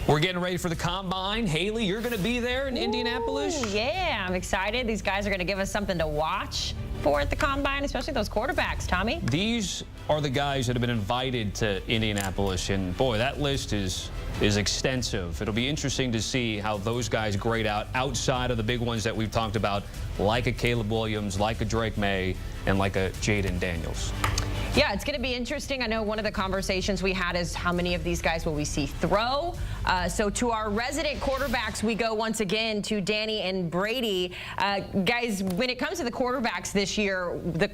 We're getting ready for the Combine. Haley, you're going to be there in Indianapolis? Yeah, I'm excited. These guys are going to give us something to watch for at the Combine, especially those quarterbacks, Tommy. These are the guys that have been invited to Indianapolis, and boy, that list is extensive. It'll be interesting to see how those guys grade out outside of the big ones that we've talked about, like a Caleb Williams, like a Drake May, and like a Jaden Daniels. Yeah, it's going to be interesting. I know one of the conversations we had is how many of these guys will we see throw. So to our resident quarterbacks, we go once again to Danny and Brady. Guys, when it comes to the quarterbacks this year, the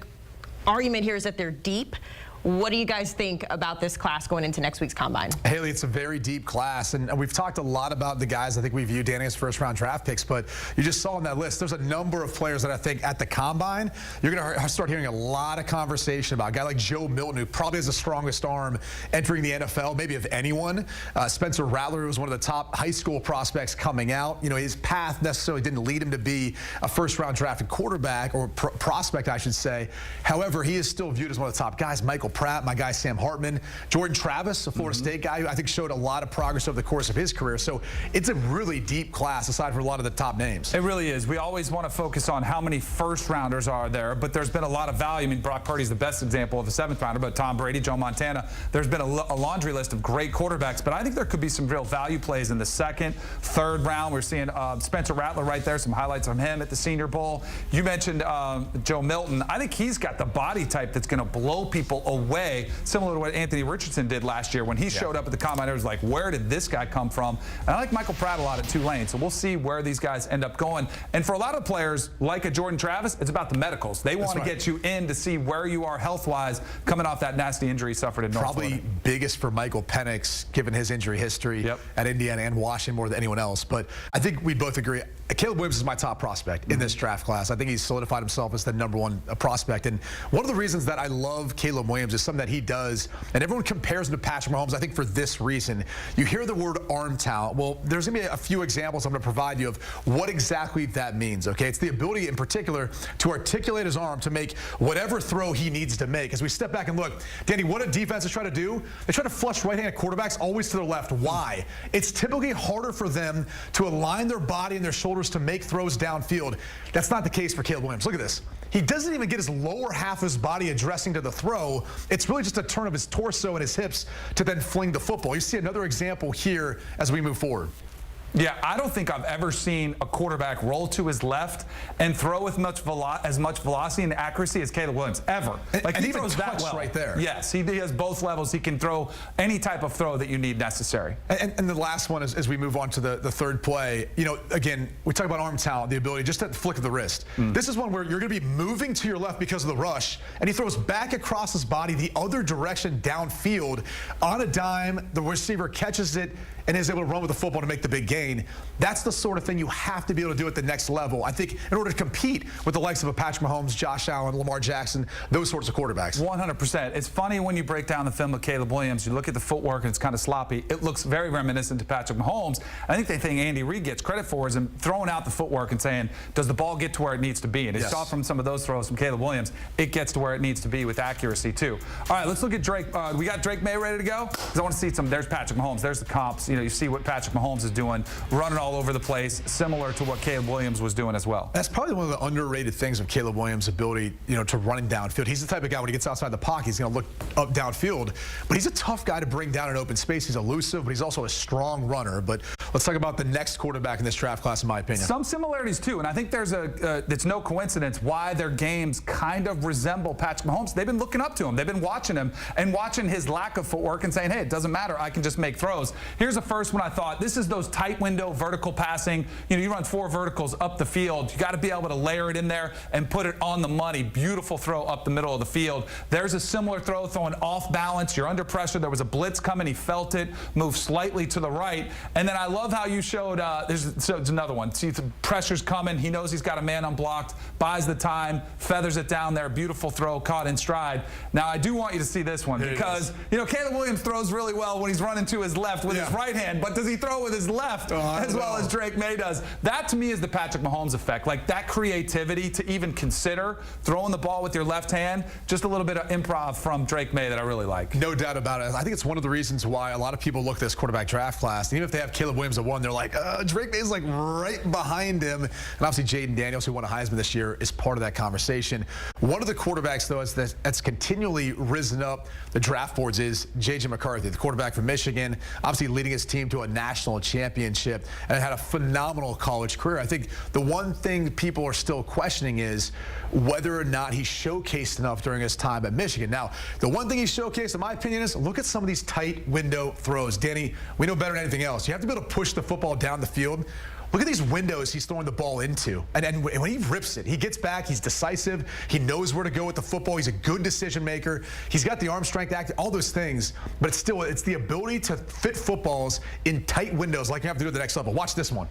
argument here is that they're deep. What do you guys think about this class going into next week's Combine? Haley, it's a very deep class, and we've talked a lot about the guys I think we view Danny as first-round draft picks, but you just saw on that list, there's a number of players that I think at the Combine, you're going to start hearing a lot of conversation about. A guy like Joe Milton, who probably has the strongest arm entering the NFL, maybe of anyone. Spencer Rattler was one of the top high school prospects coming out. You know, his path necessarily didn't lead him to be a first-round drafted quarterback, or prospect, I should say. However, he is still viewed as one of the top guys. Michael Pratt, my guy Sam Hartman, Jordan Travis, a Florida State guy who I think showed a lot of progress over the course of his career. So it's a really deep class aside from a lot of the top names. It really is. We always want to focus on how many first-rounders are there, but there's been a lot of value. I mean, Brock Purdy's the best example of a seventh-rounder, but Tom Brady, Joe Montana, there's been a laundry list of great quarterbacks, but I think there could be some real value plays in the second, third round. We're seeing Spencer Rattler right there, some highlights from him at the Senior Bowl. You mentioned Joe Milton. I think he's got the body type that's going to blow people away, similar to what Anthony Richardson did last year when he showed up at the Combine. It was like, where did this guy come from? And I like Michael Pratt a lot at Tulane, so we'll see where these guys end up going. And for a lot of players, like a Jordan Travis, it's about the medicals. They want to get you in to see where you are health-wise coming off that nasty injury he suffered in North Florida. Probably biggest for Michael Penix, given his injury history at Indiana and Washington more than anyone else. But I think we both agree, Caleb Williams is my top prospect in this draft class. I think he's solidified himself as the #1 prospect. And one of the reasons that I love Caleb Williams is something that he does, and everyone compares him to Patrick Mahomes, I think for this reason. You hear the word arm talent. Well, there's going to be a few examples I'm going to provide you of what exactly that means, okay? It's the ability in particular to articulate his arm to make whatever throw he needs to make. As we step back and look, Danny, what do defenses try to do? They try to flush right-handed quarterbacks always to their left. Why? It's typically harder for them to align their body and their shoulders to make throws downfield. That's not the case for Caleb Williams. Look at this. He doesn't even get his lower half of his body addressing to the throw. It's really just a turn of his torso and his hips to then fling the football. You see another example here as we move forward. Yeah, I don't think I've ever seen a quarterback roll to his left and throw with as much velocity and accuracy as Caleb Williams, ever. Like, he throws that well right there. Yes, he has both levels. He can throw any type of throw that you need necessary. And the last one is, as we move on to the third play, you know, again, we talk about arm talent, the ability just at the flick of the wrist. This is one where you're going to be moving to your left because of the rush, and he throws back across his body the other direction downfield on a dime. The receiver catches it and is able to run with the football to make the big gain. That's the sort of thing you have to be able to do at the next level, I think, in order to compete with the likes of a Patrick Mahomes, Josh Allen, Lamar Jackson, those sorts of quarterbacks. 100%. It's funny when you break down the film of Caleb Williams, you look at the footwork and it's kind of sloppy. It looks very reminiscent to Patrick Mahomes. I think the thing Andy Reid gets credit for is him throwing out the footwork and saying, does the ball get to where it needs to be? And you saw from some of those throws from Caleb Williams, it gets to where it needs to be with accuracy too. All right, let's look at Drake. We got Drake May ready to go? Because I want to see some. There's Patrick Mahomes. There's the comps. You know, you see what Patrick Mahomes is doing, running all over the place, similar to what Caleb Williams was doing as well. That's probably one of the underrated things of Caleb Williams' ability, you know, to running downfield. He's the type of guy when he gets outside the pocket, he's going to look up downfield, but he's a tough guy to bring down in open space. He's elusive, but he's also a strong runner. But let's talk about the next quarterback in this draft class, in my opinion. Some similarities too, and I think there's it's no coincidence why their games kind of resemble Patrick Mahomes. They've been looking up to him. They've been watching him and watching his lack of footwork and saying, hey, it doesn't matter. I can just make throws. Here's the first one I thought. This is those tight window vertical passing. You know, you run 4 verticals up the field. You got to be able to layer it in there and put it on the money. Beautiful throw up the middle of the field. There's a similar throw throwing off balance. You're under pressure. There was a blitz coming. He felt it, moved slightly to the right. And then I love how you showed, there's another one. See, the pressure's coming. He knows he's got a man unblocked, buys the time, feathers it down there. Beautiful throw, caught in stride. Now, I do want you to see this one because, you know, Caleb Williams throws really well when he's running to his left with his right hand, but does he throw with his left? as well as Drake May does. That, to me, is the Patrick Mahomes effect. Like, that creativity to even consider throwing the ball with your left hand, just a little bit of improv from Drake May that I really like. No doubt about it. I think it's one of the reasons why a lot of people look at this quarterback draft class. And even if they have Caleb Williams at 1, they're like, Drake May's like right behind him. And obviously Jaden Daniels, who won a Heisman this year, is part of that conversation. One of the quarterbacks, though, that's continually risen up the draft boards is J.J. McCarthy, the quarterback from Michigan, obviously leading his team to a national championship and had a phenomenal college career. I think the one thing people are still questioning is whether or not he showcased enough during his time at Michigan. Now, the one thing he showcased, in my opinion, is look at some of these tight window throws. Danny, we know better than anything else. You have to be able to push the football down the field. Look at these windows he's throwing the ball into. And when he rips it, he gets back, he's decisive, he knows where to go with the football, he's a good decision maker, he's got the arm strength, all those things, but it's the ability to fit footballs in tight windows like you have to do at the next level. Watch this one.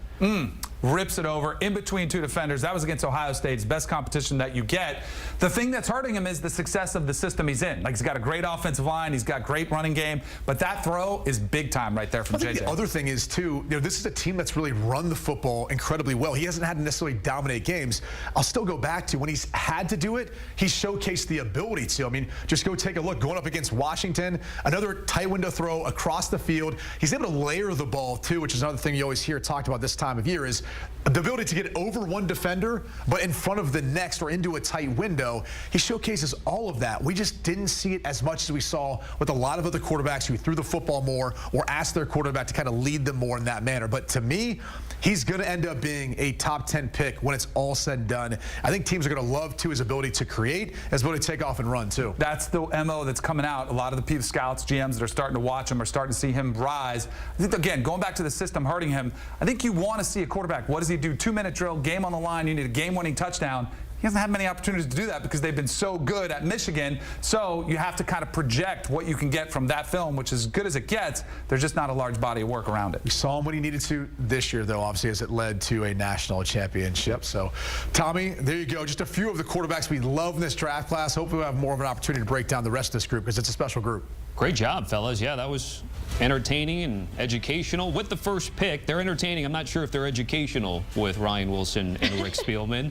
Rips it over in between two defenders. That was against Ohio State's best competition that you get. The thing that's hurting him is the success of the system he's in. Like, he's got a great offensive line, he's got great running game, but that throw is big time right there from JJ. The other thing is, too, this is a team that's really run the football incredibly well. He hasn't had to necessarily dominate games. I'll still go back to when he's had to do it, he's showcased the ability to. I mean, just go take a look. Going up against Washington, another tight window throw across the field. He's able to layer the ball, too, which is another thing you always hear talked about this time of year, is the ability to get over one defender, but in front of the next or into a tight window. He showcases all of that. We just didn't see it as much as we saw with a lot of other quarterbacks who threw the football more or asked their quarterback to kind of lead them more in that manner. But to me, he's going to end up being a top 10 pick when it's all said and done. I think teams are going to love, too, his ability to create, his ability to take off and run, too. That's the MO that's coming out. A lot of the people, scouts, GMs that are starting to watch him are starting to see him rise. I think, again, going back to the system hurting him, I think you want to see a quarterback. What does he do? 2-minute drill, game on the line, you need a game-winning touchdown. He hasn't had many opportunities to do that because they've been so good at Michigan. So you have to kind of project what you can get from that film, which is as good as it gets. There's just not a large body of work around it. We saw him when he needed to this year, though, obviously, as it led to a national championship. So, Tommy, there you go. Just a few of the quarterbacks we love in this draft class. Hopefully we'll have more of an opportunity to break down the rest of this group because it's a special group. Great job, fellas. Yeah, that was entertaining and educational. With the first pick, they're entertaining. I'm not sure if they're educational with Ryan Wilson and Rick Spielman.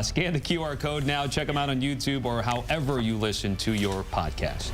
Scan the QR code now. Check them out on YouTube or however you listen to your podcast.